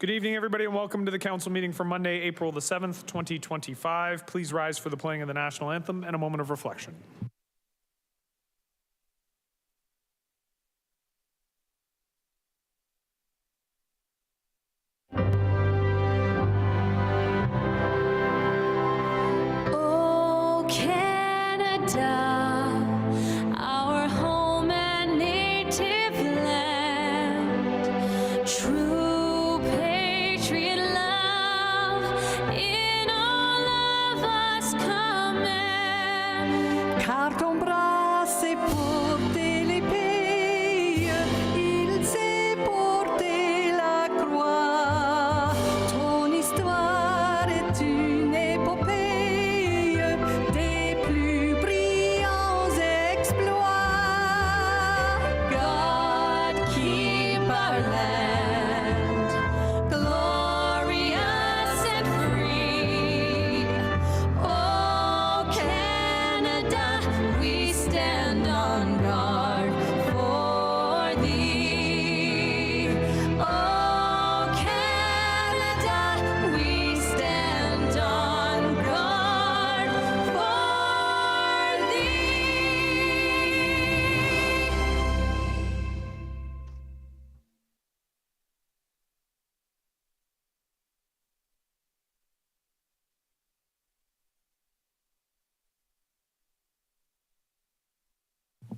Good evening, everybody, and welcome to the council meeting for Monday, April the 7th, 2025. Please rise for the playing of the national anthem and a moment of reflection. Oh, Canada.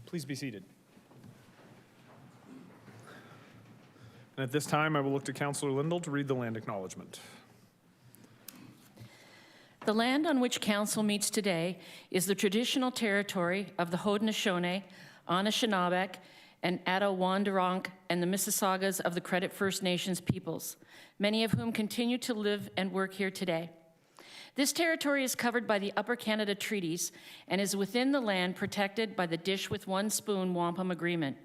Please be seated. And at this time, I will look to Councillor Lindell to read the land acknowledgement. The land on which council meets today is the traditional territory of the Haudenosaunee, Anishinaabe, and Attawandaronk, and the Mississaugas of the Credit First Nations peoples, many of whom continue to live and work here today. This territory is covered by the Upper Canada Treaties and is within the land protected by the Dish with One Spoon Wampum Agreement.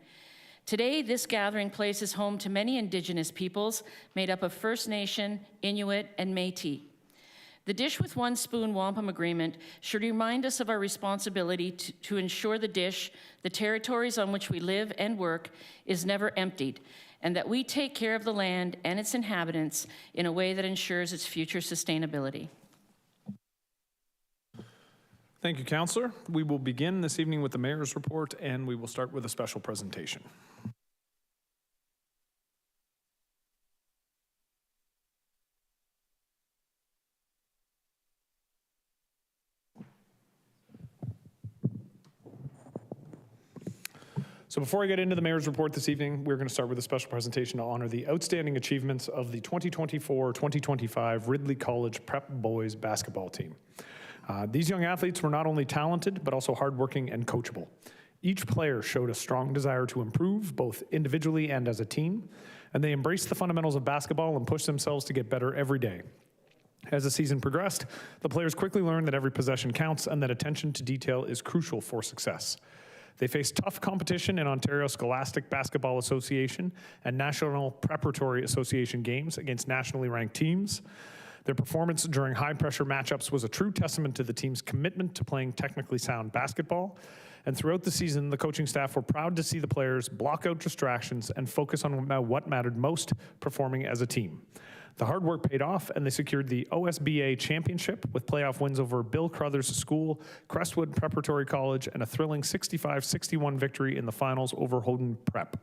Today, this gathering place is home to many Indigenous peoples made up of First Nation, Inuit, and Métis. The Dish with One Spoon Wampum Agreement should remind us of our responsibility to ensure the dish, the territories on which we live and work, is never emptied, and that we take care of the land and its inhabitants in a way that ensures its future sustainability. Thank you, Councillor. We will begin this evening with the Mayor's report, and we will start with a special presentation. So before I get into the Mayor's report this evening, we're going to start with a special presentation to honor the outstanding achievements of the 2024-2025 Ridley College Prep Boys basketball team. These young athletes were not only talented, but also hardworking and coachable. Each player showed a strong desire to improve, both individually and as a team, and they embraced the fundamentals of basketball and pushed themselves to get better every day. As the season progressed, the players quickly learned that every possession counts and that attention to detail is crucial for success. They faced tough competition in Ontario Scholastic Basketball Association and National Preparatory Association games against nationally ranked teams. Their performance during high-pressure matchups was a true testament to the team's commitment to playing technically sound basketball. And throughout the season, the coaching staff were proud to see the players block out distractions and focus on what mattered most, performing as a team. The hard work paid off, and they secured the OSBA championship with playoff wins over Bill Crothers School, Crestwood Preparatory College, and a thrilling 65-61 victory in the finals over Houghton Prep.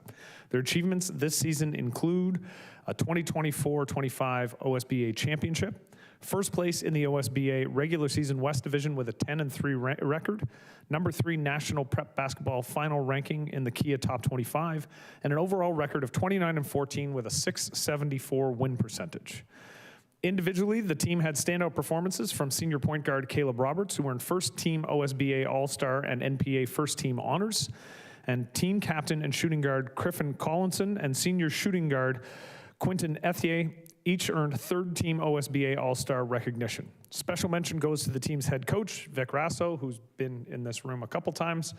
Their achievements this season include a 2024-25 OSBA championship, first place in the OSBA regular season West Division with a 10-3 record, number 3 national prep basketball final ranking in the Kia Top 25, and an overall record of 29-14 with a 674 win percentage. Individually, the team had standout performances from senior point guard Caleb Roberts, who earned first team OSBA All-Star and NPA first team honors, and team captain and shooting guard Griffin Collinson and senior shooting guard Quentin Ethier each earned third team OSBA All-Star recognition. Special mention goes to the team's head coach, Vic Rasso, who's been in this room a couple times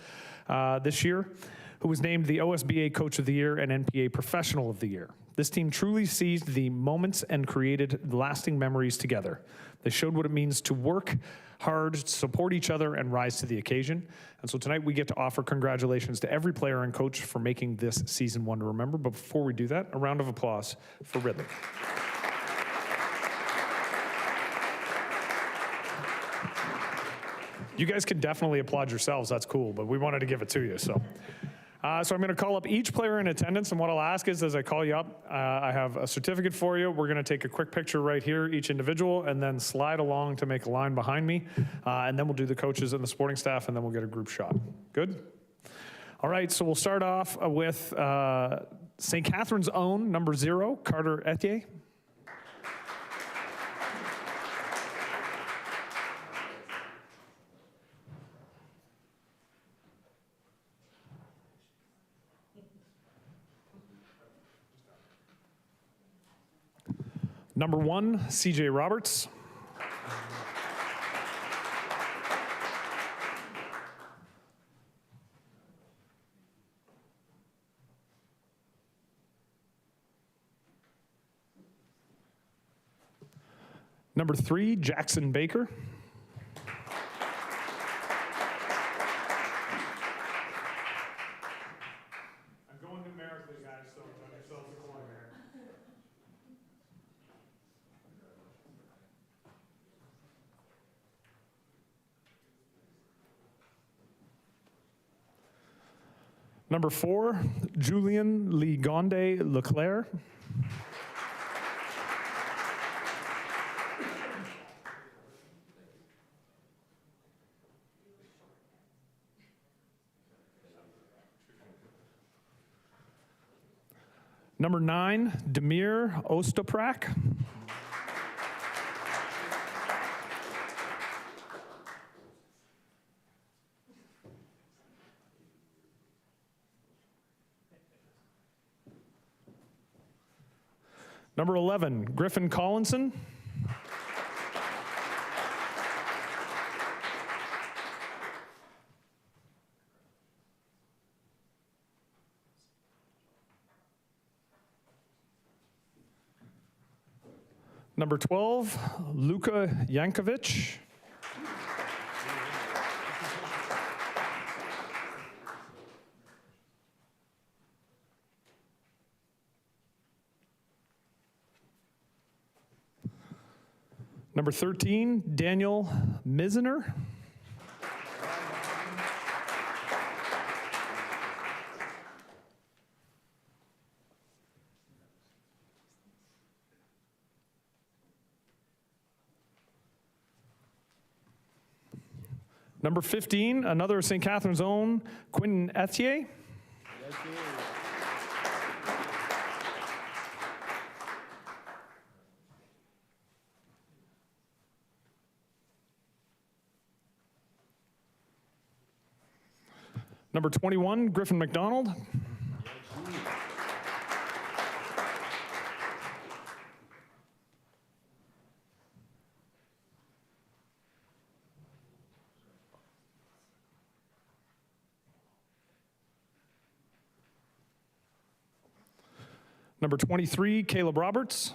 this year, who was named the OSBA Coach of the Year and NPA Professional of the Year. This team truly seized the moments and created lasting memories together. They showed what it means to work hard, support each other, and rise to the occasion. And so tonight we get to offer congratulations to every player and coach for making this season one to remember. But before we do that, a round of applause for Ridley. You guys can definitely applaud yourselves, that's cool, but we wanted to give it to you, so. So I'm going to call up each player in attendance, and what I'll ask is, as I call you up, I have a certificate for you. We're going to take a quick picture right here, each individual, and then slide along to make a line behind me, and then we'll do the coaches and the supporting staff, and then we'll get a group shot. Good? All right, so we'll start off with St. Catharines' own, number 0, Carter Etier. Number 1, CJ Roberts. Number 3, Jackson Baker. I'm going numerically, guys, so tell yourselves a corner here. Number 4, Julien Ligonde Leclerc. Number 9, Demir Ostaprak. Number 11, Griffin Collinson. Number 12, Luka Yankovic. Number 13, Daniel Mizner. Number 15, another St. Catharines' own, Quentin Etier. Number 21, Griffin McDonald. Number 23, Caleb Roberts.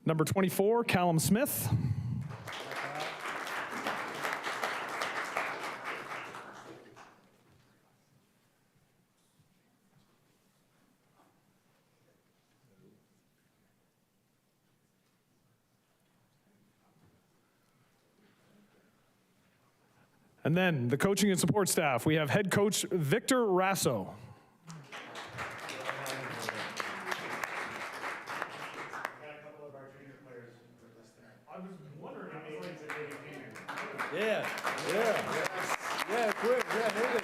Number 24, Callum Smith. And then the coaching and support staff, we have head coach Victor Rasso. Yeah, quick, yeah, moving.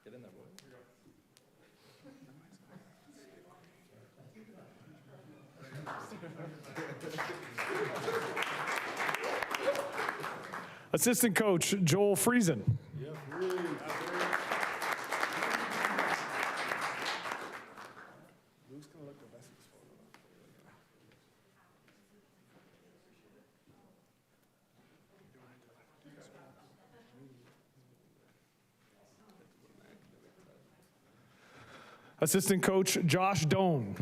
Get in there, boy. Assistant coach Joel Friesen. Assistant coach Josh Doan.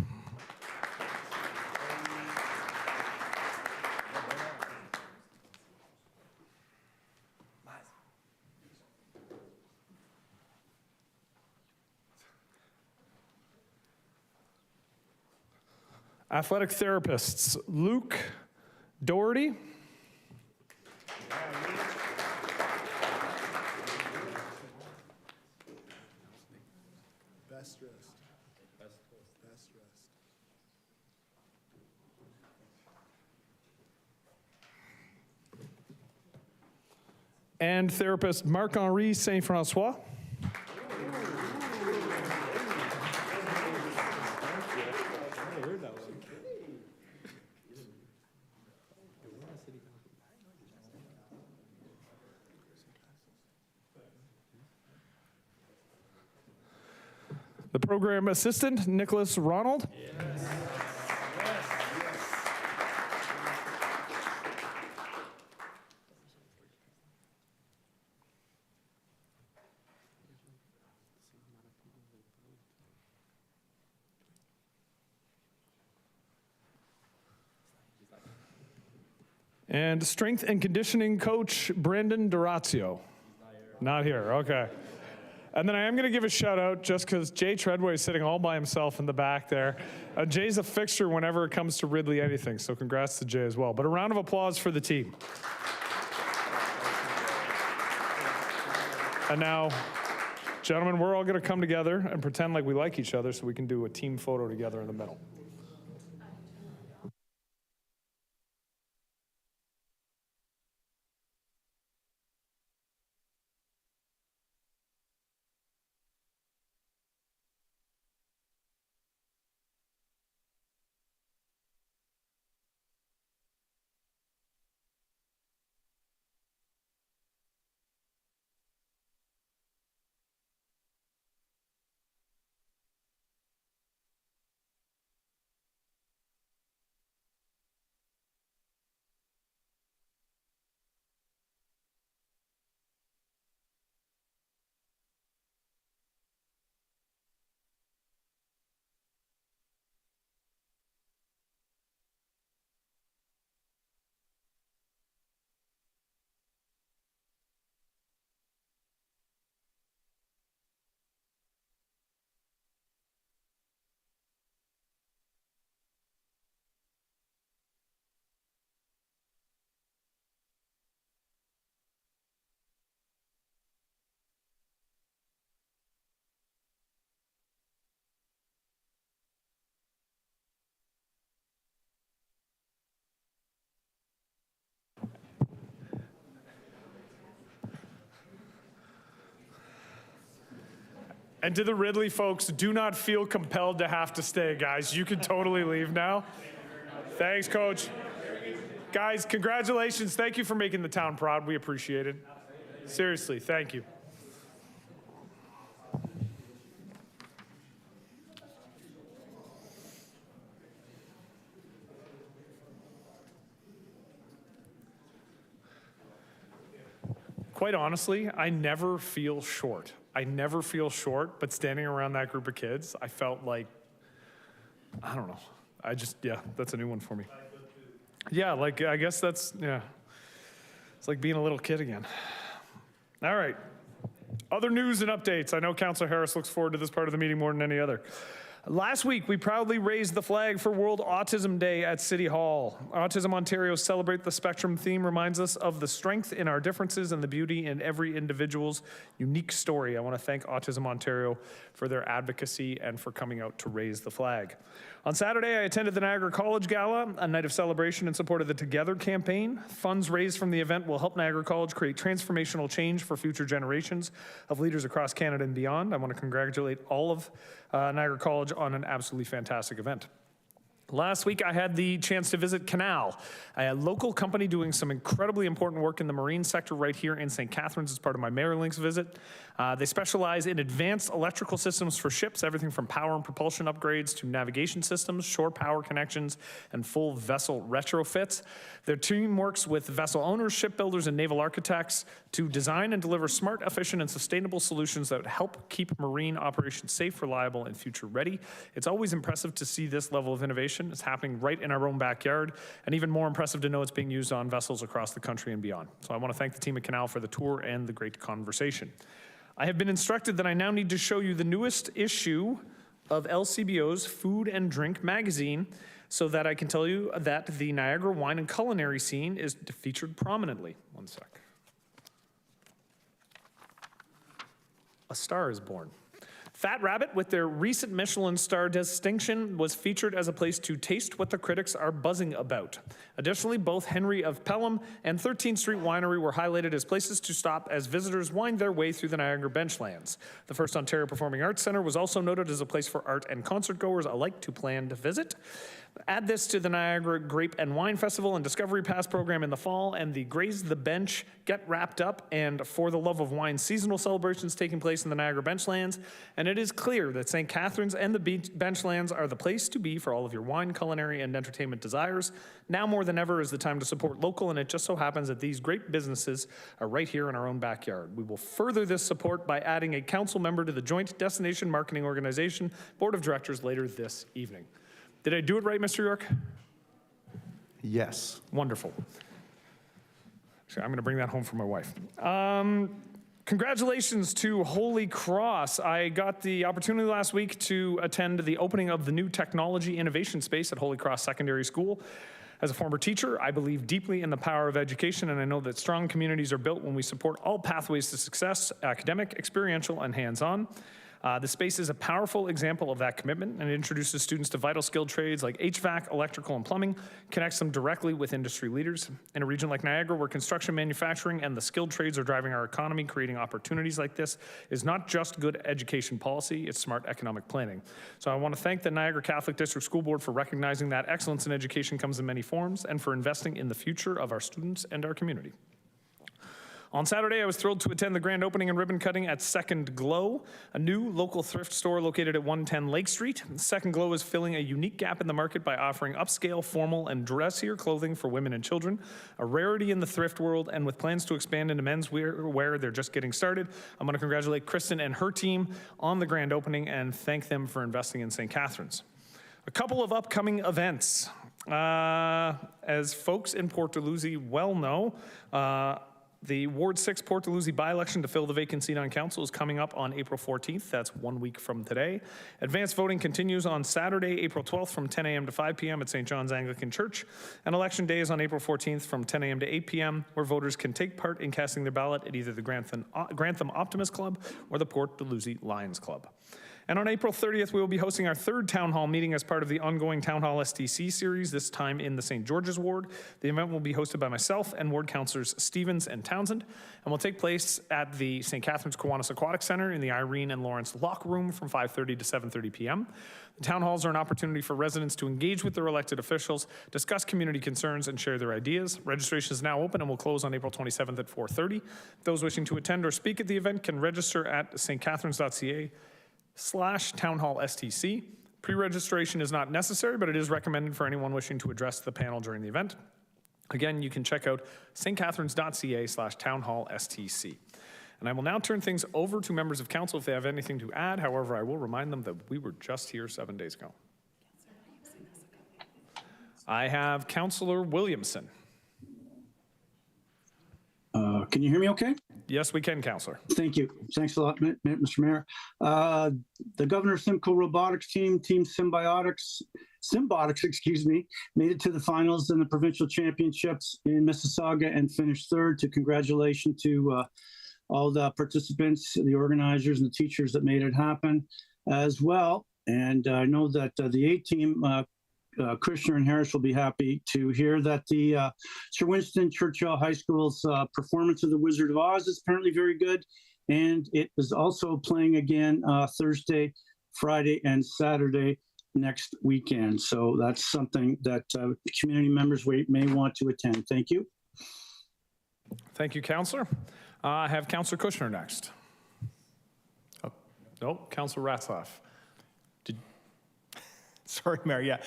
Athletic therapists Luke Doherty. Best rest. Best rest. And therapist Marc-Henri Saint-François. The program assistant, Nicholas Ronald. Yes. And strength and conditioning coach, Brandon Durazio. Not here, okay. And then I am going to give a shout out just because Jay Treadway is sitting all by himself in the back there. Jay's a fixture whenever it comes to Ridley anything, so congrats to Jay as well. But a round of applause for the team. And now, gentlemen, we're all going to come together and pretend like we like each other so we can do a team photo together in the middle. And to the Ridley folks, do not feel compelled to have to stay, guys. You can totally leave now. Thanks, Coach. Guys, congratulations. Thank you for making the town proud. We appreciate it. Seriously, thank you. Quite honestly, I never feel short. I never feel short, but standing around that group of kids, I felt like, I don't know. Yeah, that's a new one for me. Yeah, like, I guess that's, yeah. It's like being a little kid again. All right. Other news and updates. I know Councillor Harris looks forward to this part of the meeting more than any other. Last week, we proudly raised the flag for World Autism Day at City Hall. Autism Ontario Celebrate the Spectrum theme reminds us of the strength in our differences and the beauty in every individual's unique story. I want to thank Autism Ontario for their advocacy and for coming out to raise the flag. On Saturday, I attended the Niagara College Gala, a night of celebration in support of the Together campaign. Funds raised from the event will help Niagara College create transformational change for future generations of leaders across Canada and beyond. I want to congratulate all of Niagara College on an absolutely fantastic event. Last week, I had the chance to visit Canal, a local company doing some incredibly important work in the marine sector right here in St. Catharines as part of my Mayor Links visit. They specialize in advanced electrical systems for ships, everything from power and propulsion upgrades to navigation systems, shore power connections, and full vessel retrofits. Their team works with vessel owners, shipbuilders, and naval architects to design and deliver smart, efficient, and sustainable solutions that help keep marine operations safe, reliable, and future ready. It's always impressive to see this level of innovation. It's happening right in our own backyard, and even more impressive to know it's being used on vessels across the country and beyond. So I want to thank the team at Canal for the tour and the great conversation. I have been instructed that I now need to show you the newest issue of LCBO's Food and Drink magazine so that I can tell you that the Niagara wine and culinary scene is featured prominently. One sec. A star is born. Fat Rabbit, with their recent Michelin star distinction, was featured as a place to taste what the critics are buzzing about. Additionally, both Henry of Pelham and 13th Street Winery were highlighted as places to stop as visitors wind their way through the Niagara Benchlands. The First Ontario Performing Arts Centre was also noted as a place for art and concert goers alike to plan to visit. Add this to the Niagara Grape and Wine Festival and Discovery Pass program in the fall, and the Graze the Bench get wrapped up, and For the Love of Wine seasonal celebrations taking place in the Niagara Benchlands. And it is clear that St. Catharines and the Benchlands are the place to be for all of your wine, culinary, and entertainment desires. Now more than ever is the time to support local, and it just so happens that these great businesses are right here in our own backyard. We will further this support by adding a council member to the Joint Destination Marketing Organization Board of Directors later this evening. Did I do it right, Mr. York? Yes. Wonderful. Actually, I'm going to bring that home for my wife. Congratulations to Holy Cross. I got the opportunity last week to attend the opening of the new technology innovation space at Holy Cross Secondary School. As a former teacher, I believe deeply in the power of education, and I know that strong communities are built when we support all pathways to success, academic, experiential, and hands-on. The space is a powerful example of that commitment, and it introduces students to vital skilled trades like HVAC, electrical, and plumbing, connects them directly with industry leaders. In a region like Niagara, where construction, manufacturing, and the skilled trades are driving our economy, creating opportunities like this is not just good education policy, it's smart economic planning. So I want to thank the Niagara Catholic District School Board for recognizing that excellence in education comes in many forms, and for investing in the future of our students and our community. On Saturday, I was thrilled to attend the grand opening and ribbon cutting at Second Glow, a new local thrift store located at 110 Lake Street. Second Glow is filling a unique gap in the market by offering upscale, formal, and dressier clothing for women and children, a rarity in the thrift world, and with plans to expand into men's wear, they're just getting started. I'm going to congratulate Kristen and her team on the grand opening and thank them for investing in St. Catharines. A couple of upcoming events. As folks in Port Dalhousie well know, the Ward 6 Port Dalhousie by-election to fill the vacant seat on council is coming up on April 14th. That's 1 week from today. Advanced voting continues on Saturday, April 12th from 10 a.m. to 5 p.m. at St. John's Anglican Church. And election day is on April 14th from 10 a.m. to 8 p.m., where voters can take part in casting their ballot at either the Grantham Optimist Club or the Port Dalhousie Lions Club. And on April 30th, we will be hosting our third Town Hall meeting as part of the ongoing Town Hall STC series, this time in the St. George's Ward. The event will be hosted by myself and Ward Councillors Stevens and Townsend, and will take place at the St. Catharines Kiwanis Aquatic Center in the Irene and Lawrence Lock Room from 5:30 to 7:30 p.m. The town halls are an opportunity for residents to engage with their elected officials, discuss community concerns, and share their ideas. Registration is now open and will close on April 27th at 4:30. Those wishing to attend or speak at the event can register at stcatharines.ca/townhall-stc. Pre-registration is not necessary, but it is recommended for anyone wishing to address the panel during the event. Again, you can check out stcatharines.ca/townhall-stc. And I will now turn things over to members of council if they have anything to add. However, I will remind them that we were just here 7 days ago. I have Councillor Williamson. Can you hear me okay? Yes, we can, Councillor. Thank you. Thanks a lot, Mr. Mayor. The Governor Simcoe Robotics team, Team Symbiotics, made it to the finals in the provincial championships in Mississauga and finished third. To congratulations to all the participants, the organizers, and the teachers that made it happen as well. And I know that the A team, Krishna and Harris, will be happy to hear that the Sir Winston Churchill High School's performance of The Wizard of Oz is apparently very good. And it is also playing again Thursday, Friday, and Saturday next weekend. So that's something that community members may want to attend. Thank you. Thank you, Councillor. I have Councillor Kushner next. Oh, no, Councillor Ratzlaff. Sorry, Mayor. Yeah,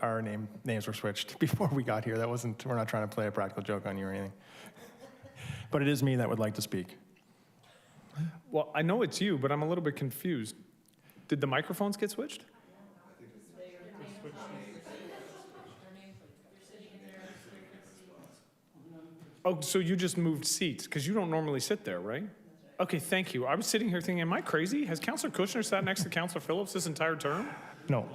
our names were switched before we got here. That wasn't. We're not trying to play a practical joke on you or anything. But it is me that would like to speak. Well, I know it's you, but I'm a little bit confused. Did the microphones get switched? Oh, so you just moved seats, because you don't normally sit there, right? Okay, thank you. I was sitting here thinking, am I crazy? Has Councillor Kushner sat next to Councillor Phillips this entire term? No.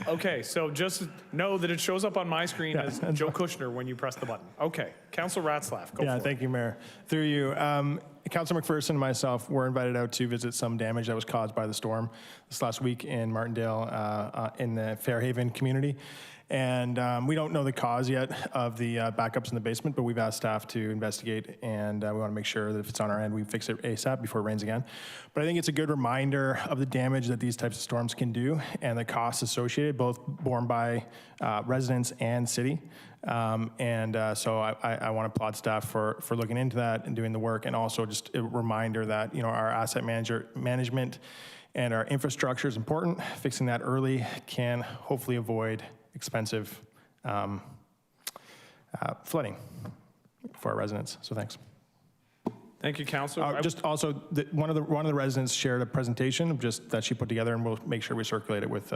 Okay, so just know that it shows up on my screen as Joe Kushner when you press the button. Okay, Councillor Ratzlaff, go for it. Thank you, Mayor. Through you, Councillor McPherson and myself were invited out to visit some damage that was caused by the storm this last week in Martindale in the Fairhaven community. And we don't know the cause yet of the backups in the basement, but we've asked staff to investigate, and we want to make sure that if it's on our end, we fix it ASAP before it rains again. But I think it's a good reminder of the damage that these types of storms can do and the costs associated, both borne by residents and city. So I want to applaud staff for looking into that and doing the work, and also just a reminder that, you know, our asset management and our infrastructure is important. Fixing that early can hopefully avoid expensive flooding for our residents. So thanks. Thank you, Councillor. Just also, one of the residents shared a presentation just that she put together, and we'll make sure we circulate it with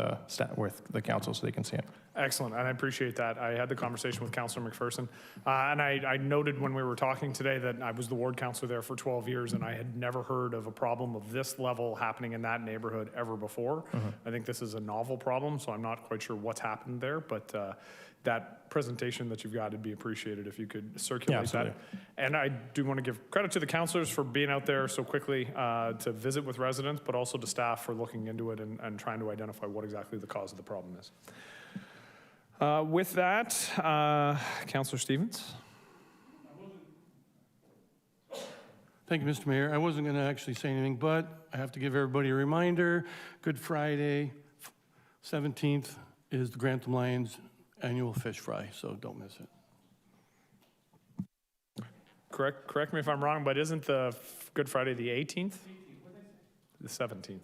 with the council so they can see it. Excellent, and I appreciate that. I had the conversation with Councillor McPherson, and I noted when we were talking today that I was the ward councillor there for 12 years, and I had never heard of a problem of this level happening in that neighborhood ever before. I think this is a novel problem, so I'm not quite sure what's happened there, but that presentation that you've got would be appreciated if you could circulate that. And I do want to give credit to the councillors for being out there so quickly to visit with residents, but also to staff for looking into it and trying to identify what exactly the cause of the problem is. With that, Councillor Stevens. Thank you, Mr. Mayor. I wasn't going to actually say anything, but I have to give everybody a reminder. Good Friday, 17th, is the Grantham Lions annual fish fry, so don't miss it. Correct me if I'm wrong, but isn't the Good Friday the 18th? The 17th.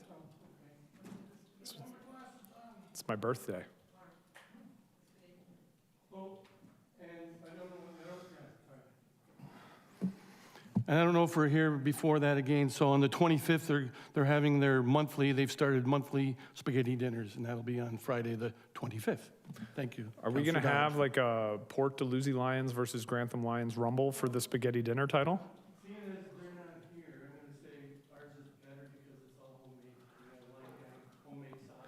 It's my birthday. And I don't know if we're here before that again. So on the 25th, they're having their monthly, they've started monthly spaghetti dinners, and that'll be on Friday the 25th. Thank you. Are we going to have like a Port Dalhousie Lions versus Grantham Lions rumble for the spaghetti dinner title? Seeing as they're not here, I'm going to say ours is better because it's all homemade. We have homemade sauce.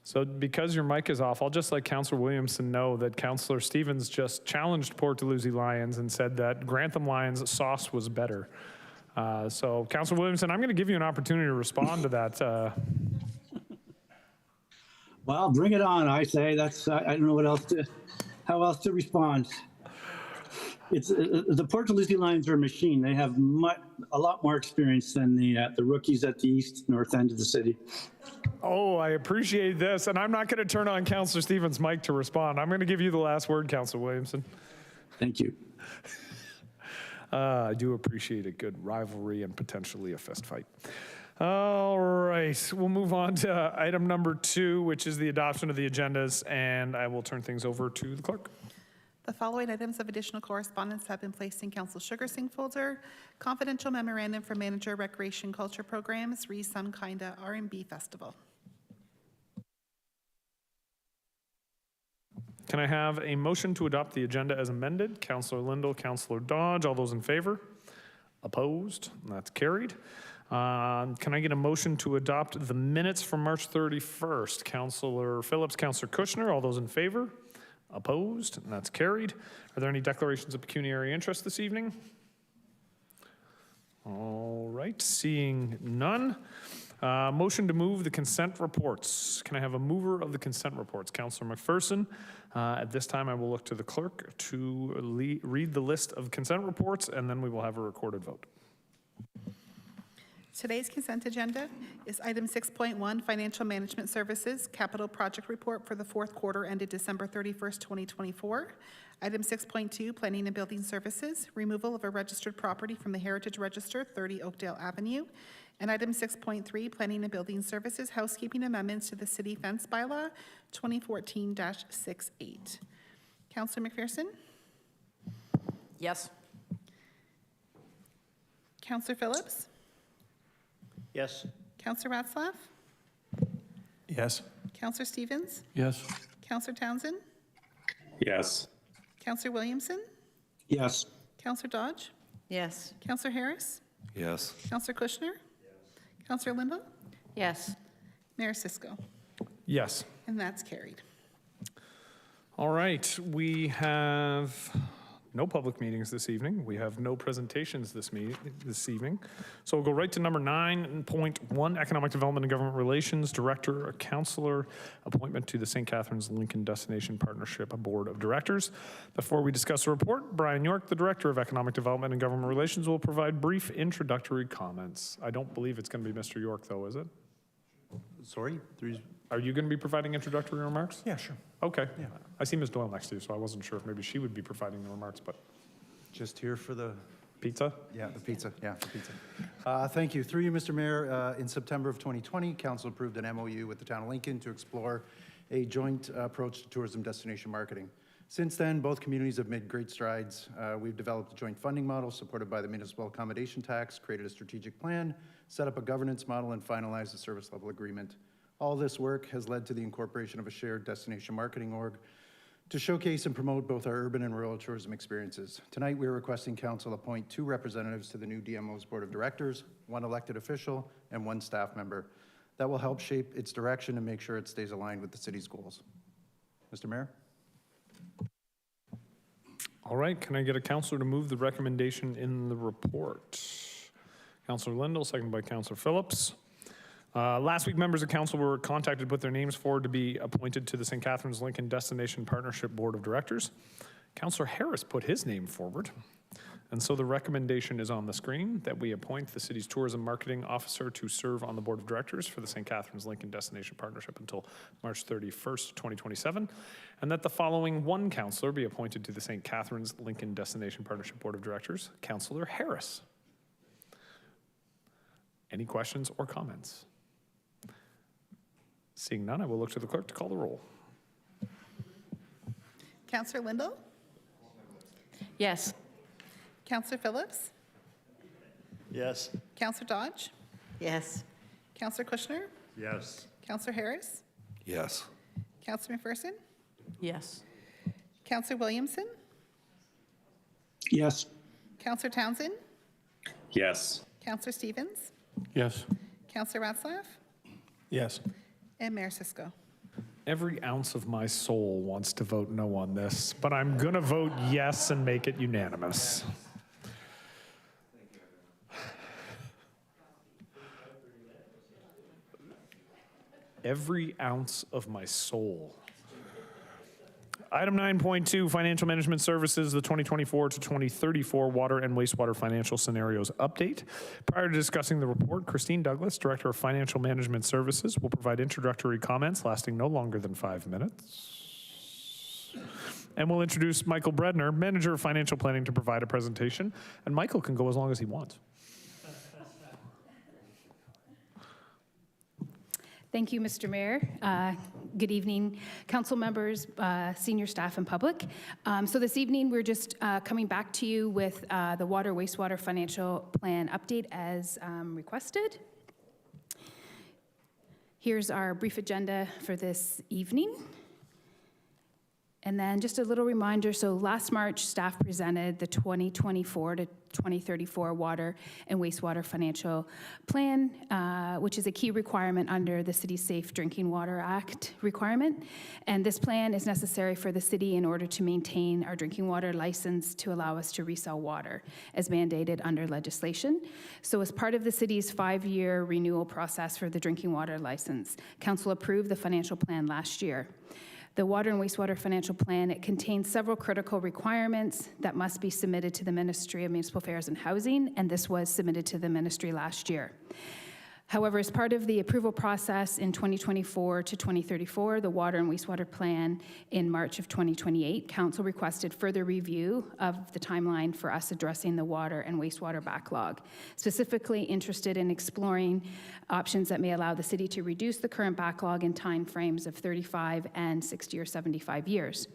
So because your mic is off, I'll just let Councillor Williamson know that Councillor Stevens just challenged Port Dalhousie Lions and said that Grantham Lions sauce was better. So Councillor Williamson, I'm going to give you an opportunity to respond to that. Well, bring it on, I say. That's I don't know how else to respond. It's the Port Dalhousie Lions are a machine. They have a lot more experience than the rookies at the north end of the city. Oh, I appreciate this, and I'm not going to turn on Councillor Stevens' mic to respond. I'm going to give you the last word, Councillor Williamson. Thank you. I do appreciate a good rivalry and potentially a fist fight. All right, we'll move on to item number 2, which is the adoption of the agendas, and I will turn things over to the clerk. The following items of additional correspondence have been placed in Council Sugarsing folder. Confidential memorandum for Manager Recreation Culture Programs, Some Kinda R&B Festival. Can I have a motion to adopt the agenda as amended? Councillor Lindell, Councillor Dodge, all those in favor? Opposed? That's carried. Can I get a motion to adopt the minutes from March 31st? Councillor Phillips, Councillor Kushner, all those in favor? Opposed? And that's carried. Are there any declarations of pecuniary interest this evening? All right, seeing none. Motion to move the consent reports. Can I have a mover of the consent reports? Councillor McPherson. At this time, I will look to the clerk to read the list of consent reports, and then we will have a recorded vote. Today's consent agenda is item 6.1, Financial Management Services, Capital Project Report for the fourth quarter ended December 31st, 2024. Item 6.2, Planning and Building Services, removal of a registered property from the Heritage Register, 30 Oakdale Avenue. And item 6.3, Planning and Building Services, housekeeping amendments to the City Fence Bylaw, 2014-68. Councillor McPherson? Yes. Councillor Phillips? Yes. Councillor Ratzlaff? Yes. Councillor Stevens? Yes. Councillor Townsend? Yes. Councillor Williamson? Yes. Councillor Dodge? Yes. Councillor Harris? Yes. Councillor Kushner? Councillor Lindell? Yes. Mayor Cisco? Yes. And that's carried. All right, we have no public meetings this evening. We have no presentations this evening. So we'll go right to number 9.1, Economic Development and Government Relations, Director, Councillor, appointment to the St. Catharines-Lincoln Destination Partnership Board of Directors. Before we discuss the report, Brian York, the Director of Economic Development and Government Relations, will provide brief introductory comments. I don't believe it's going to be Mr. York, though, is it? Sorry? Are you going to be providing introductory remarks? Yeah, sure. Okay. Yeah. I see Ms. Doyle next to you, so I wasn't sure if maybe she would be providing the remarks, but Just here for the, pizza? the pizza. Thank you. Through you, Mr. Mayor, in September of 2020, Council approved an MOU with the Town of Lincoln to explore a joint approach to tourism destination marketing. Since then, both communities have made great strides. We've developed a joint funding model supported by the municipal accommodation tax, created a strategic plan, set up a governance model, and finalized a service level agreement. All this work has led to the incorporation of a shared destination marketing org to showcase and promote both our urban and rural tourism experiences. Tonight, we are requesting Council appoint 2 representatives to the new DMO's Board of Directors, 1 elected official, and 1 staff member. That will help shape its direction and make sure it stays aligned with the city's goals. Mr. Mayor? All right, can I get a councillor to move the recommendation in the report? Councillor Lindell, seconded by Councillor Phillips. Last week, members of council were contacted to put their names forward to be appointed to the St. Catharines-Lincoln Destination Partnership Board of Directors. Councillor Harris put his name forward, and so the recommendation is on the screen that we appoint the city's tourism marketing officer to serve on the Board of Directors for the St. Catharines-Lincoln Destination Partnership until March 31st, 2027, and that the following 1 councillor be appointed to the St. Catharines-Lincoln Destination Partnership Board of Directors, Councillor Harris. Any questions or comments? Seeing none, I will look to the clerk to call the roll. Councillor Lindell? Yes. Councillor Phillips? Yes. Councillor Dodge? Yes. Councillor Kushner? Yes. Councillor Harris? Yes. Councillor McPherson? Yes. Councillor Williamson? Yes. Councillor Townsend? Yes. Councillor Stevens? Yes. Councillor Ratzlaff? Yes. And Mayor Cisco? Every ounce of my soul wants to vote no on this, but I'm going to vote yes and make it unanimous. Every ounce of my soul. Item 9.2, Financial Management Services, the 2024 to 2034 Water and Wastewater Financial Scenarios Update. Prior to discussing the report, Christine Douglas, Director of Financial Management Services, will provide introductory comments lasting no longer than 5 minutes. And we'll introduce Michael Bredner, Manager of Financial Planning, to provide a presentation. And Michael can go as long as he wants. Thank you, Mr. Mayor. Good evening, council members, senior staff, and public. So this evening, we're just coming back to you with the Water Wastewater Financial Plan update as requested. Here's our brief agenda for this evening. And then just a little reminder, so last March, staff presented the 2024 to 2034 Water and Wastewater Financial Plan, which is a key requirement under the City's Safe Drinking Water Act requirement. And this plan is necessary for the city in order to maintain our drinking water license to allow us to resell water as mandated under legislation. So as part of the city's 5-year renewal process for the drinking water license, Council approved the financial plan last year. The Water and Wastewater Financial Plan, it contains several critical requirements that must be submitted to the Ministry of Municipal Affairs and Housing, and this was submitted to the ministry last year. However, as part of the approval process in 2024 to 2034, the Water and Wastewater Plan in March of 2028, Council requested further review of the timeline for us addressing the water and wastewater backlog, specifically interested in exploring options that may allow the city to reduce the current backlog in timeframes of 35 and 60 or 75 years.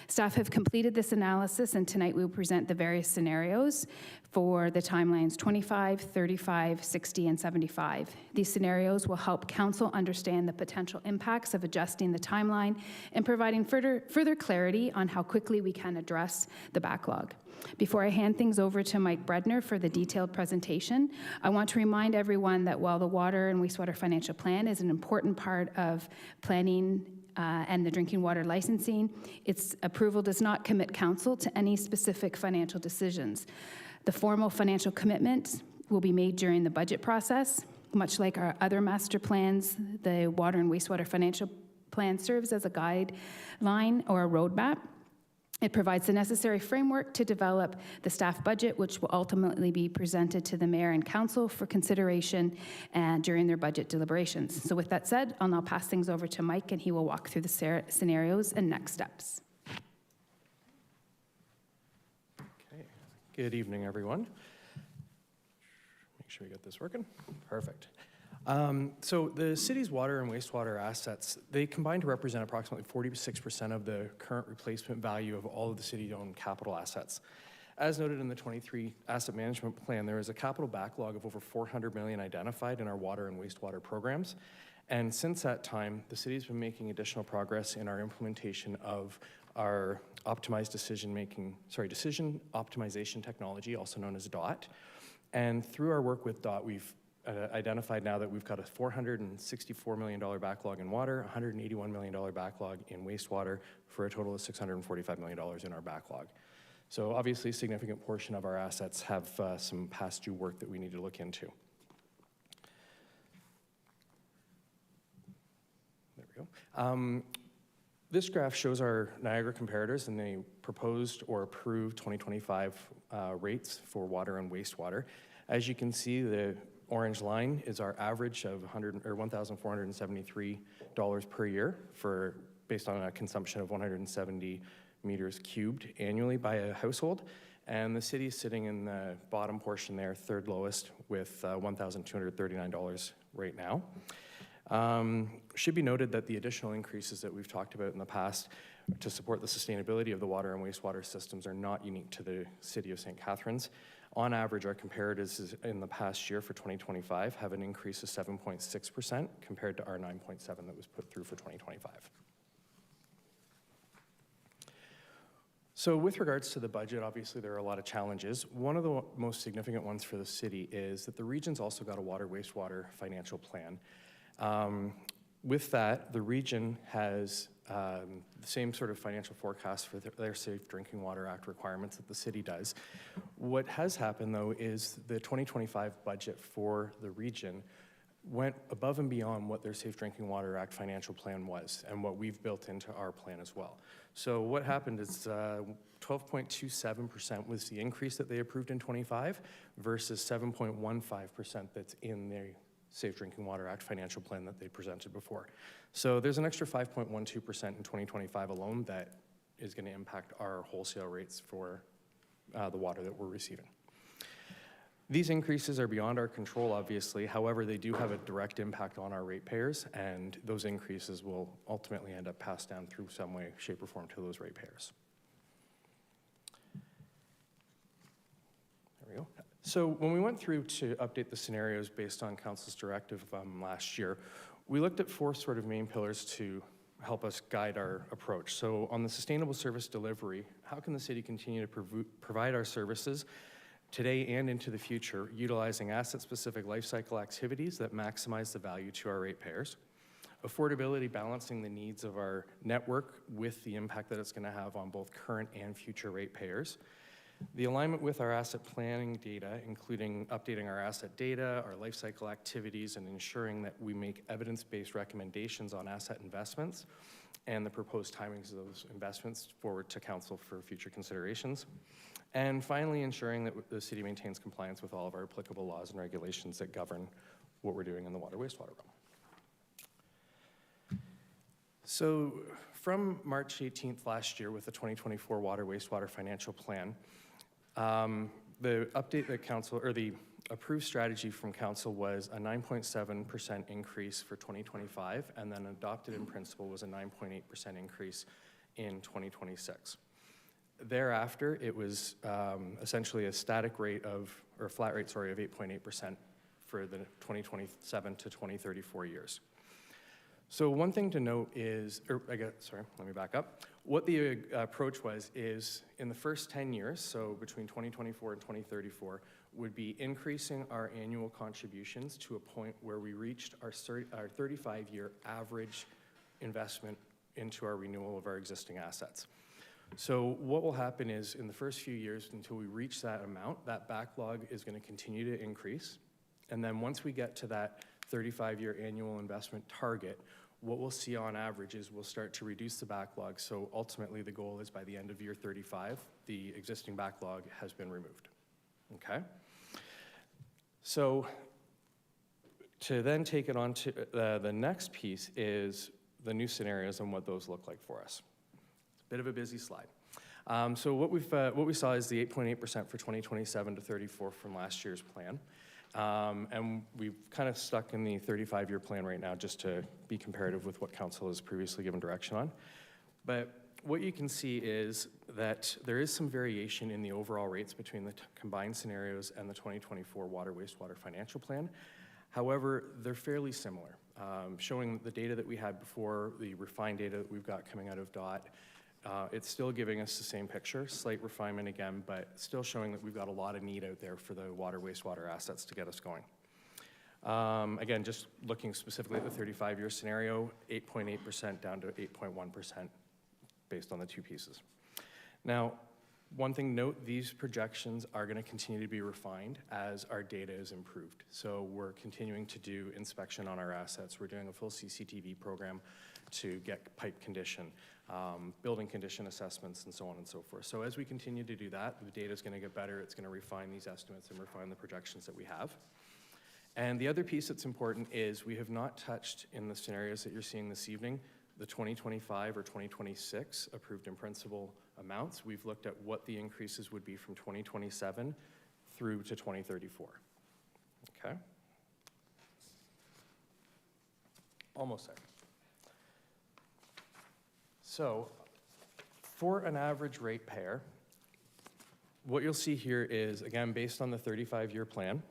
Staff have completed this analysis, and tonight we will present the various scenarios for the timelines 25, 35, 60, and 75. These scenarios will help Council understand the potential impacts of adjusting the timeline and providing further clarity on how quickly we can address the backlog. Before I hand things over to Mike Bredner for the detailed presentation, I want to remind everyone that while the Water and Wastewater Financial Plan is an important part of planning and the drinking water licensing, its approval does not commit Council to any specific financial decisions. The formal financial commitment will be made during the budget process. Much like our other master plans, the Water and Wastewater Financial Plan serves as a guideline or a roadmap. It provides the necessary framework to develop the staff budget, which will ultimately be presented to the Mayor and Council for consideration and during their budget deliberations. So with that said, I'll now pass things over to Mike, and he will walk through the scenarios and next steps. Okay. Good evening, everyone. Make sure we get this working. Perfect. So the city's water and wastewater assets, they combine to represent approximately 46% of the current replacement value of all of the city-owned capital assets. As noted in the 23 asset management plan, there is a capital backlog of over $400 million identified in our water and wastewater programs. And since that time, the city's been making additional progress in our implementation of our decision optimization technology, also known as DOT. And through our work with DOT, we've identified now that we've got a $464 million backlog in water, $181 million backlog in wastewater, for a total of $645 million in our backlog. So obviously a significant portion of our assets have some past due work that we need to look into. There we go. This graph shows our Niagara comparators and the proposed or approved 2025 rates for water and wastewater. As you can see, the orange line is our average of $1,473 per year based on a consumption of 170 meters cubed annually by a household. And the city is sitting in the bottom portion there, third lowest, with $1,239 right now. Should be noted that the additional increases that we've talked about in the past to support the sustainability of the water and wastewater systems are not unique to the city of St. Catharines. On average, our comparatives in the past year for 2025 have an increase of 7.6% compared to our 9.7% that was put through for 2025. So with regards to the budget, obviously there are a lot of challenges. One of the most significant ones for the city is that the region's also got a water wastewater financial plan. With that, the region has the same sort of financial forecast for their Safe Drinking Water Act requirements that the city does. What has happened, though, is the 2025 budget for the region went above and beyond what their Safe Drinking Water Act financial plan was and what we've built into our plan as well. So what happened is 12.27% was the increase that they approved in 25 versus 7.15% that's in the Safe Drinking Water Act financial plan that they presented before. So there's an extra 5.12% in 2025 alone that is going to impact our wholesale rates for the water that we're receiving. These increases are beyond our control, obviously. However, they do have a direct impact on our ratepayers, and those increases will ultimately end up passed down through some way, shape, or form to those ratepayers. There we go. So when we went through to update the scenarios based on Council's directive last year, we looked at four sort of main pillars to help us guide our approach. So on the sustainable service delivery, how can the city continue to provide our services today and into the future, utilizing asset-specific life cycle activities that maximize the value to our ratepayers? Affordability, balancing the needs of our network with the impact that it's going to have on both current and future ratepayers. The alignment with our asset planning data, including updating our asset data, our life cycle activities, and ensuring that we make evidence-based recommendations on asset investments and the proposed timings of those investments forward to council for future considerations. And finally, ensuring that the city maintains compliance with all of our applicable laws and regulations that govern what we're doing in the water wastewater realm. So from March 18th last year with the 2024 water wastewater financial plan, the update that council, or the approved strategy from council was a 9.7% increase for 2025, and then adopted in principle was a 9.8% increase in 2026. Thereafter, it was essentially a static rate of, or flat rate, sorry, of 8.8% for the 2027 to 2034 years. So one thing to note is, let me back up. What the approach was is in the first 10 years, so between 2024 and 2034, would be increasing our annual contributions to a point where we reached our 35-year average investment into our renewal of our existing assets. So what will happen is in the first few years until we reach that amount, that backlog is going to continue to increase. And then once we get to that 35-year annual investment target, what we'll see on average is we'll start to reduce the backlog. So ultimately the goal is by the end of year 35, the existing backlog has been removed. Okay? So to then take it on to the next piece is the new scenarios and what those look like for us. It's a bit of a busy slide. So what we saw is the 8.8% for 2027 to 34 from last year's plan. And we've kind of stuck in the 35-year plan right now just to be comparative with what council has previously given direction on. But what you can see is that there is some variation in the overall rates between the combined scenarios and the 2024 water wastewater financial plan. However, they're fairly similar, showing the data that we had before, the refined data that we've got coming out of DOT. It's still giving us the same picture, slight refinement again, but still showing that we've got a lot of need out there for the water wastewater assets to get us going. Again, just looking specifically at the 35-year scenario, 8.8% down to 8.1% based on the two pieces. Now, one thing to note, these projections are going to continue to be refined as our data is improved. So we're continuing to do inspection on our assets. We're doing a full CCTV program to get pipe condition, building condition assessments, and so on and so forth. So as we continue to do that, the data is going to get better. It's going to refine these estimates and refine the projections that we have. And the other piece that's important is we have not touched in the scenarios that you're seeing this evening the 2025 or 2026 approved in principle amounts. We've looked at what the increases would be from 2027 through to 2034. Okay? Almost there. So for an average ratepayer, what you'll see here is, again, based on the 35-year plan,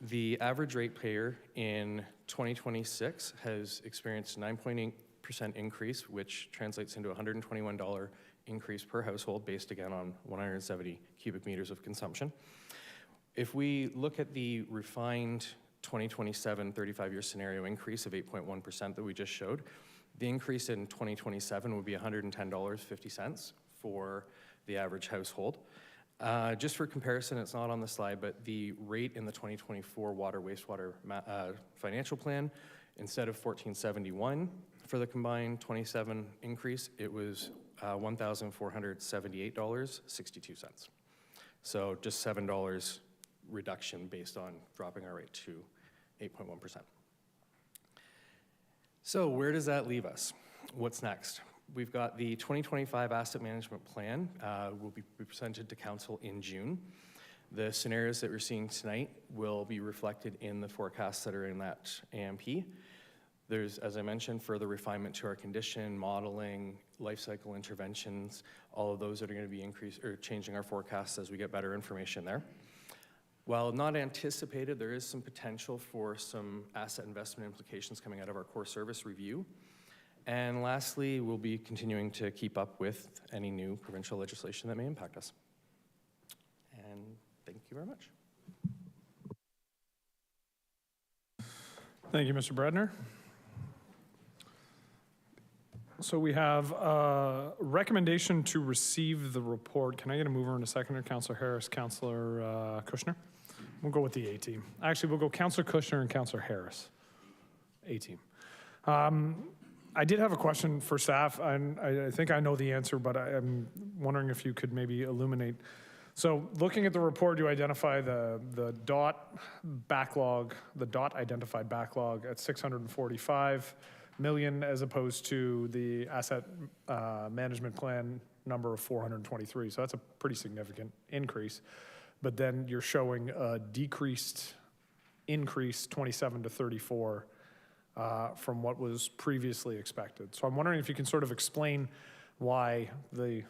the average ratepayer in 2026 has experienced 9.8% increase, which translates into a $121 increase per household based again on 170 cubic meters of consumption. If we look at the refined 2027 35-year scenario increase of 8.1% that we just showed, the increase in 2027 would be $110.50 for the average household. Just for comparison, it's not on the slide, but the rate in the 2024 water wastewater financial plan, instead of $14.71 for the combined 27 increase, it was $1,478.62. So just $7 reduction based on dropping our rate to 8.1%. So where does that leave us? What's next? We've got the 2025 asset management plan will be presented to council in June. The scenarios that we're seeing tonight will be reflected in the forecasts that are in that AMP. There's, as I mentioned, further refinement to our condition, modeling, life cycle interventions. All of those are going to be changing our forecasts as we get better information there. While not anticipated, there is some potential for some asset investment implications coming out of our core service review. And lastly, we'll be continuing to keep up with any new provincial legislation that may impact us. And thank you very much. Thank you, Mr. Bredner. So we have a recommendation to receive the report. Can I get a mover and a seconder? Councillor Harris, Councillor Kushner? We'll go with the A team. Actually, we'll go Councillor Kushner and Councillor Harris. A team. I did have a question for staff, and I think I know the answer, but I'm wondering if you could maybe illuminate. So looking at the report, you identify the DOT backlog, the DOT identified backlog at 645 million as opposed to the asset management plan number of 423. So that's a pretty significant increase. But then you're showing a increase 27 to 34 from what was previously expected. So I'm wondering if you can sort of explain why the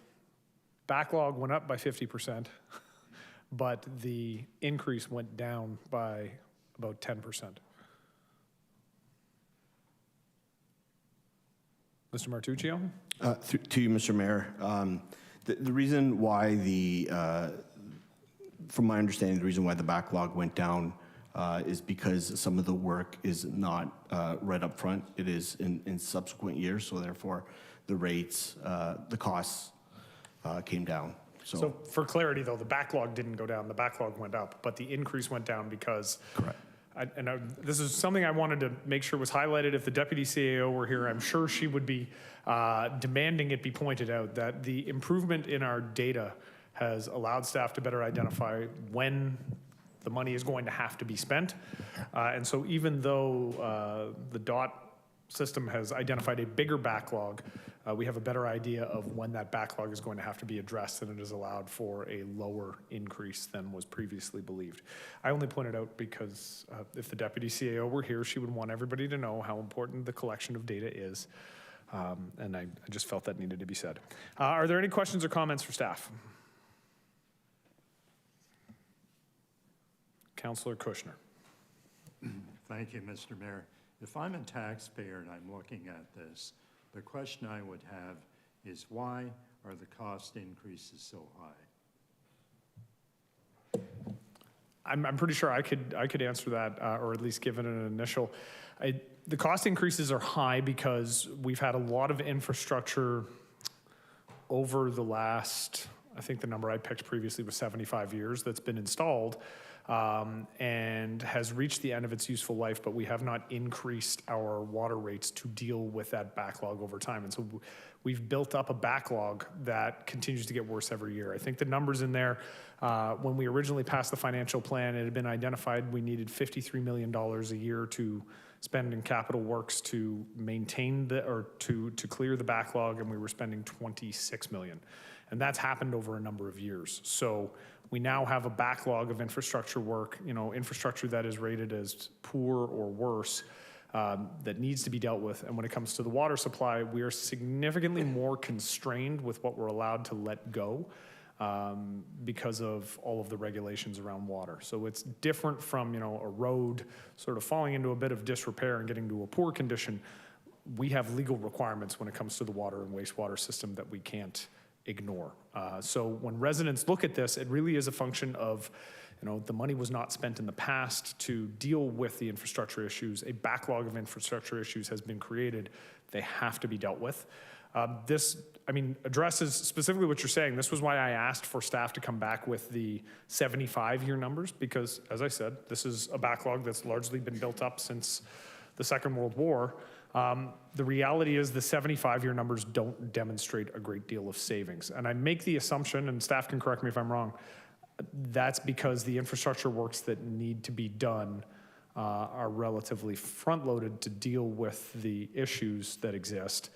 backlog went up by 50%, but the increase went down by about 10%. Mr. Martuccio? To you, Mr. Mayor. The reason why from my understanding, the reason why the backlog went down is because some of the work is not right up front. It is in subsequent years, so therefore the rates, the costs came down. So for clarity, though, the backlog didn't go down. The backlog went up, but the increase went down because... Correct. This is something I wanted to make sure was highlighted. If the deputy CAO were here, I'm sure she would be demanding it be pointed out that the improvement in our data has allowed staff to better identify when the money is going to have to be spent. And so even though the DOT system has identified a bigger backlog, we have a better idea of when that backlog is going to have to be addressed, and it has allowed for a lower increase than was previously believed. I only pointed out because if the deputy CAO were here, she would want everybody to know how important the collection of data is. And I just felt that needed to be said. Are there any questions or comments for staff? Councillor Kushner. Thank you, Mr. Mayor. If I'm a taxpayer and I'm looking at this, the question I would have is why are the cost increases so high? I'm pretty sure I could answer that, or at least give it an initial. The cost increases are high because we've had a lot of infrastructure over the last, I think the number I picked previously was 75 years that's been installed. And has reached the end of its useful life, but we have not increased our water rates to deal with that backlog over time. And so we've built up a backlog that continues to get worse every year. I think the numbers in there, when we originally passed the financial plan, it had been identified we needed $53 million a year to spend in capital works to maintain to clear the backlog, and we were spending $26 million. And that's happened over a number of years. So we now have a backlog of infrastructure work, infrastructure that is rated as poor or worse, that needs to be dealt with. And when it comes to the water supply, we are significantly more constrained with what we're allowed to let go because of all of the regulations around water. So it's different from, a road sort of falling into a bit of disrepair and getting to a poor condition. We have legal requirements when it comes to the water and wastewater system that we can't ignore. So when residents look at this, it really is a function of, the money was not spent in the past to deal with the infrastructure issues. A backlog of infrastructure issues has been created. They have to be dealt with. This addresses specifically what you're saying. This was why I asked for staff to come back with the 75-year numbers, because, as I said, this is a backlog that's largely been built up since the Second World War. The reality is the 75-year numbers don't demonstrate a great deal of savings. And I make the assumption, and staff can correct me if I'm wrong, that's because the infrastructure works that need to be done are relatively front-loaded to deal with the issues that exist.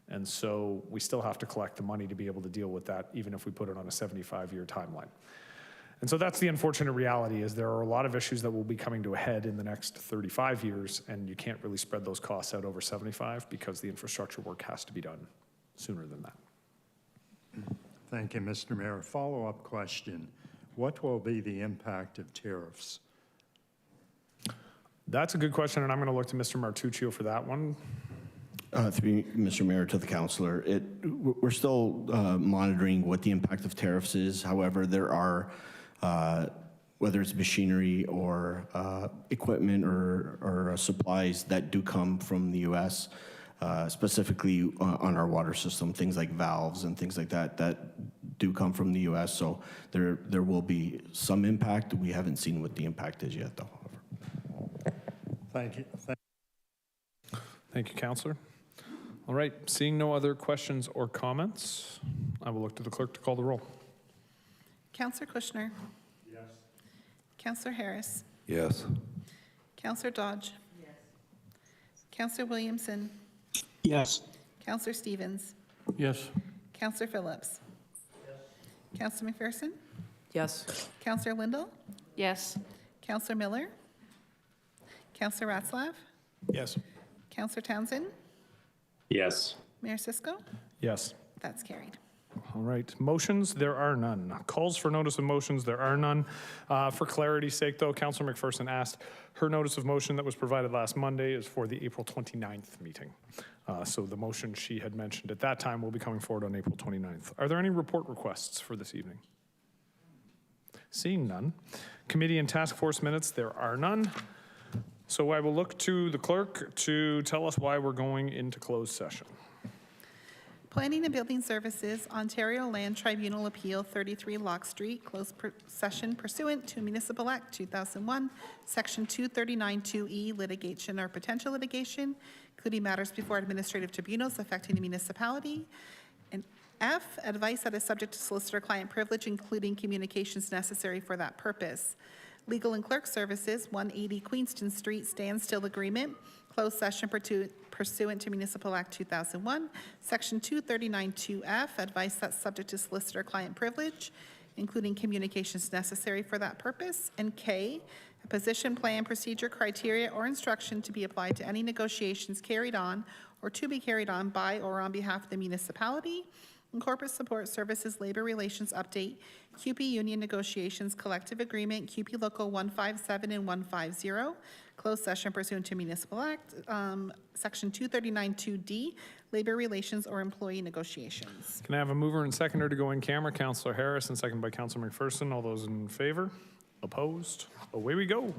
And so we still have to collect the money to be able to deal with that, even if we put it on a 75-year timeline. And so that's the unfortunate reality, is there are a lot of issues that will be coming to a head in the next 35 years, and you can't really spread those costs out over 75 because the infrastructure work has to be done sooner than that. Thank you, Mr. Mayor. Follow-up question. What will be the impact of tariffs? That's a good question, and I'm going to look to Mr. Martuccio for that one. Through Mr. Mayor, to the councillor, we're still monitoring what the impact of tariffs is. However, there are, whether it's machinery or equipment or supplies that do come from the U.S., specifically on our water system, things like valves and things like that, that do come from the US. So there will be some impact. We haven't seen what the impact is yet, though. Thank you. Thank you, Councillor. All right, seeing no other questions or comments, I will look to the clerk to call the roll. Councillor Kushner. Yes. Councillor Harris. Yes. Councillor Dodge. Yes. Councillor Williamson. Yes. Councillor Stevens. Yes. Councillor Phillips. Councillor McPherson. Yes. Councillor Lindell. Yes. Councillor Miller. Councillor Ratzlaff. Yes. Councillor Townsend. Yes. Mayor Cisco. Yes. That's carried. All right, motions, there are none. Calls for notice of motions, there are none. For clarity's sake, though, Councillor McPherson asked, her notice of motion that was provided last Monday is for the April 29th meeting. So the motion she had mentioned at that time will be coming forward on April 29th. Are there any report requests for this evening? Seeing none. Committee and task force minutes, there are none. So I will look to the clerk to tell us why we're going into closed session. Planning and Building Services, Ontario Land Tribunal Appeal, 33 Locke Street, closed session pursuant to Municipal Act 2001, Section 239(2)E, litigation or potential litigation, including matters before administrative tribunals affecting the municipality. And F, advice that is subject to solicitor-client privilege, including communications necessary for that purpose. Legal and Clerks Services, 180 Queenston Street Standstill Agreement, closed session pursuant to Municipal Act 2001, Section 239(2)F, advice that's subject to solicitor-client privilege, including communications necessary for that purpose. And K, a position, plan, procedure, criteria, or instruction to be applied to any negotiations carried on or to be carried on by or on behalf of the municipality. And Corporate Support Services Labor Relations Update, CUPE Union Negotiations Collective Agreement, CUPE Local 157 and 150, closed session pursuant to Municipal Act, Section 239(2)D, Labor Relations or Employee Negotiations. Can I have a mover and seconder to go in camera? Councillor Harris and second by Councillor McPherson. All those in favor? Opposed? Away we go.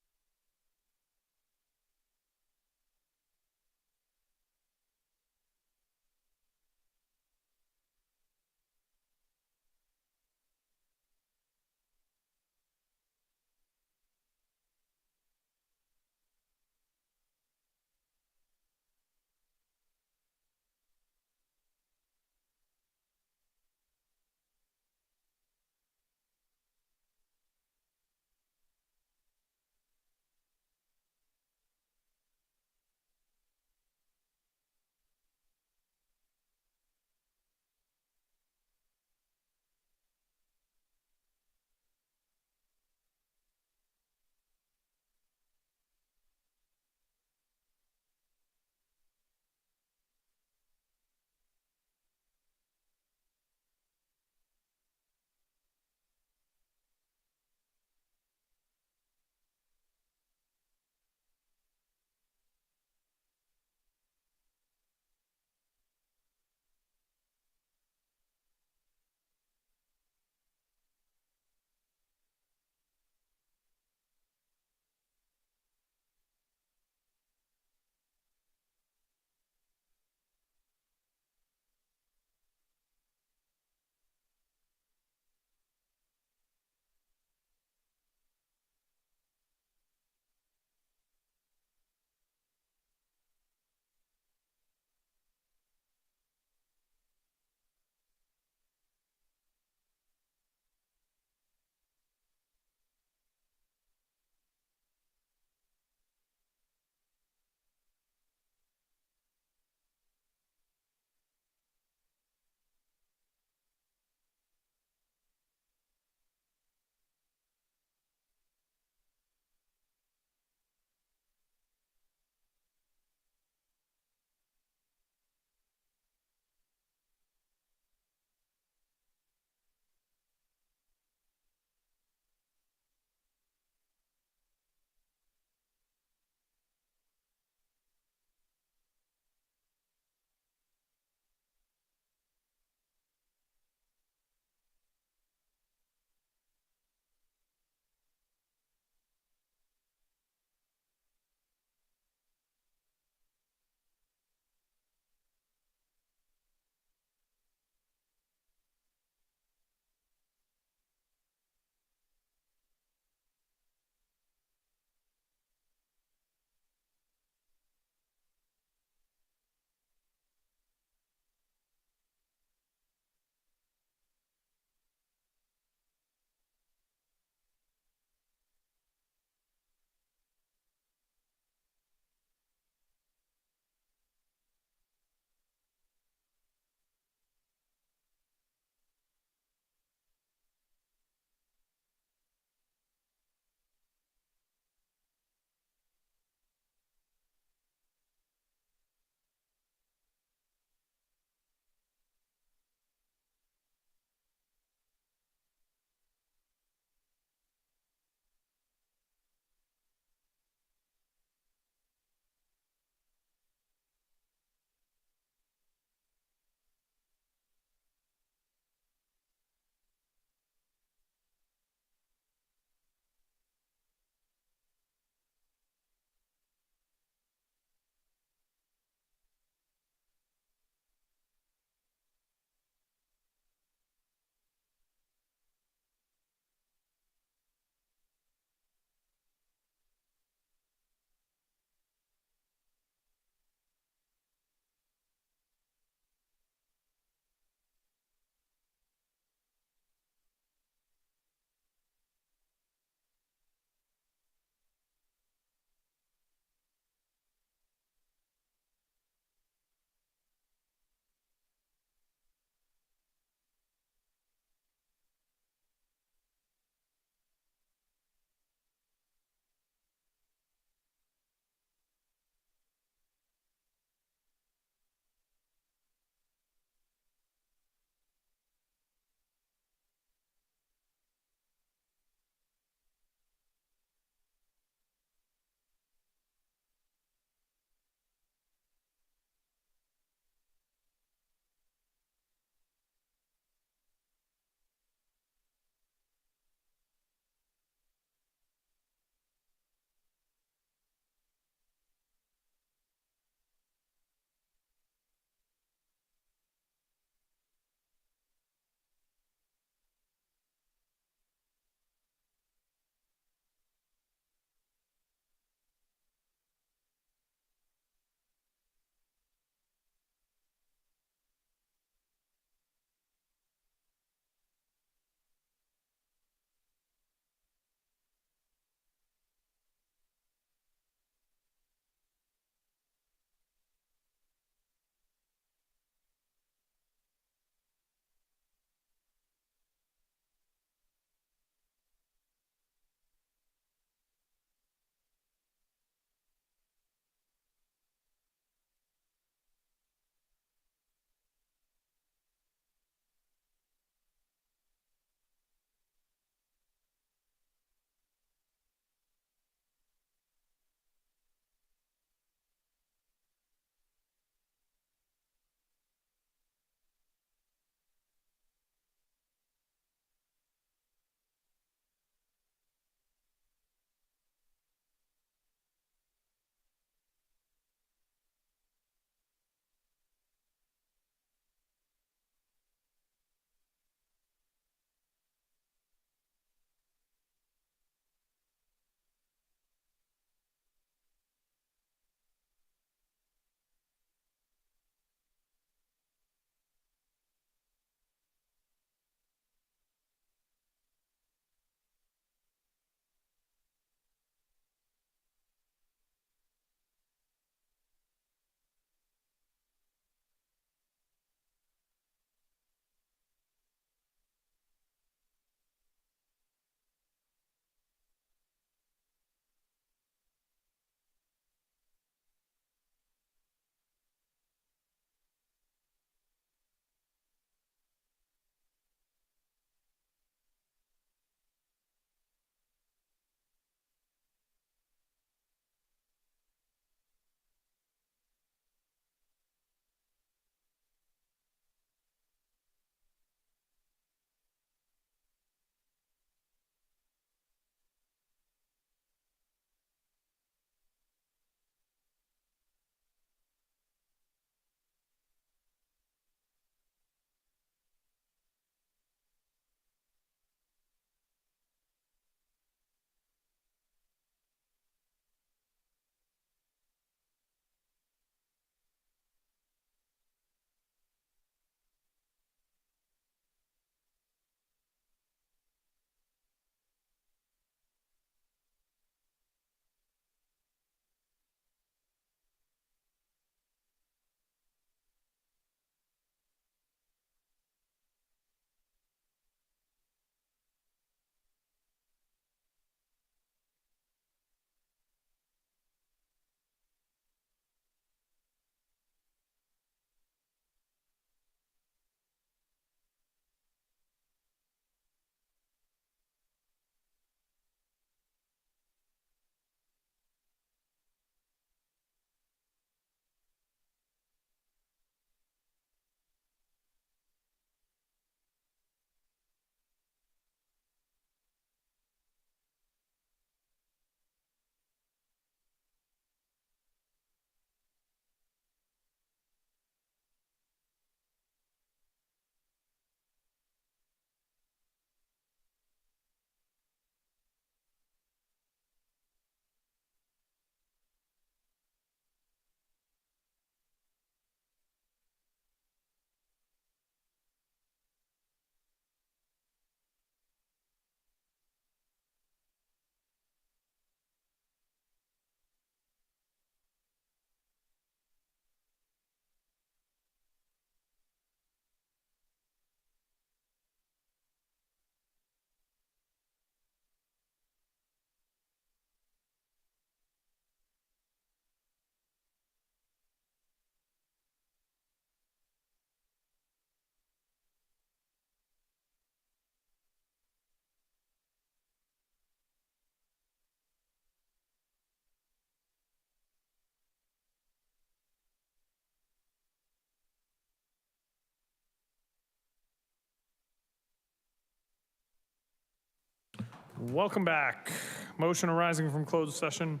Welcome back. Motion arising from closed session.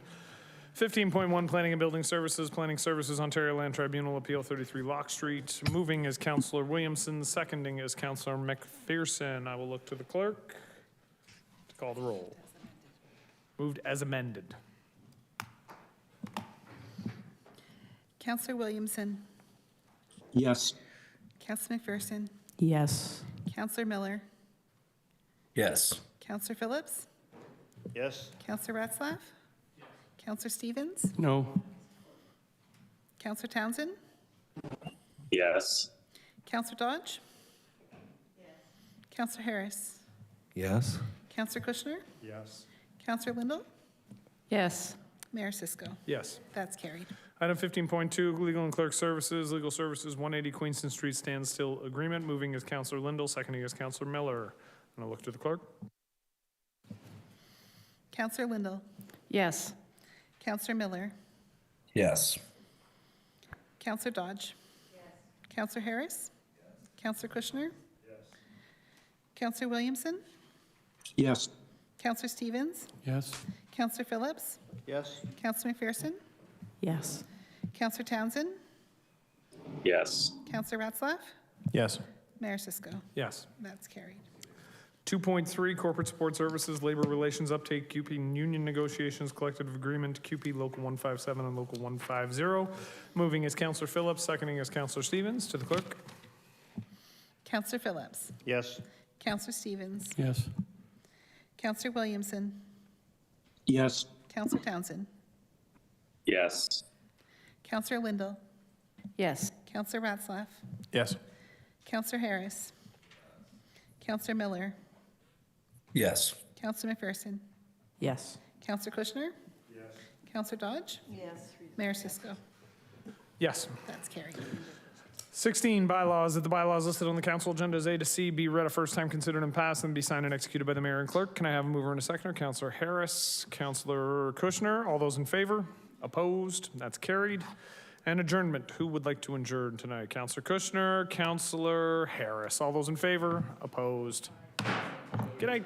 15.1, Planning and Building Services, Planning Services, Ontario Land Tribunal Appeal 33 Locke Street. Moving is Councillor Williamson, seconding is Councillor McPherson. I will look to the clerk to call the roll. Moved as amended. Councillor Williamson. Yes. Councillor McPherson. Yes. Councillor Miller. Yes. Councillor Phillips. Yes. Councillor Ratzlaff. Councillor Stevens. No. Councillor Townsend. Yes. Councillor Dodge. Councillor Harris. Yes. Councillor Kushner. Yes. Councillor Lindell. Yes. Mayor Cisco. Yes. That's carried. Item 15.2, Legal and Clerk Services, Legal Services 180 Queenston Street Standstill Agreement. Moving is Councillor Lindell, seconding is Councillor Miller. And I'll look to the clerk. Councillor Lindell. Yes. Councillor Miller. Yes. Councillor Dodge. Councillor Harris. Councillor Kushner. Councillor Williamson. Yes. Councillor Stevens. Yes. Councillor Phillips. Yes. Councillor McPherson. Yes. Councillor Townsend. Yes. Councillor Ratzlaff. Yes. Mayor Cisco. Yes. That's carried. 2.3, Corporate Support Services, Labor Relations Update, CUPE Union Negotiations, Collective Agreement, CUPE Local 157 and Local 150. Moving is Councillor Phillips, seconding is Councillor Stevens. To the clerk. Councillor Phillips. Yes. Councillor Stevens. Yes. Councillor Williamson. Yes. Councillor Townsend. Yes. Councillor Lindell. Yes. Councillor Ratzlaff. Yes. Councillor Harris. Councillor Miller. Yes. Councillor McPherson. Yes. Councillor Kushner. Yes. Councillor Dodge. Yes. Mayor Cisco. Yes. That's carried. 16, bylaws. That the bylaws listed on the council agenda as A to C be read a first time, considered and passed, and be signed and executed by the mayor and clerk. Can I have a mover and a seconder? Councillor Harris, Councillor Kushner. All those in favor? Opposed? That's carried. And adjournment. Who would like to adjourn tonight? Councillor Kushner, Councillor Harris. All those in favor? Opposed? Good night.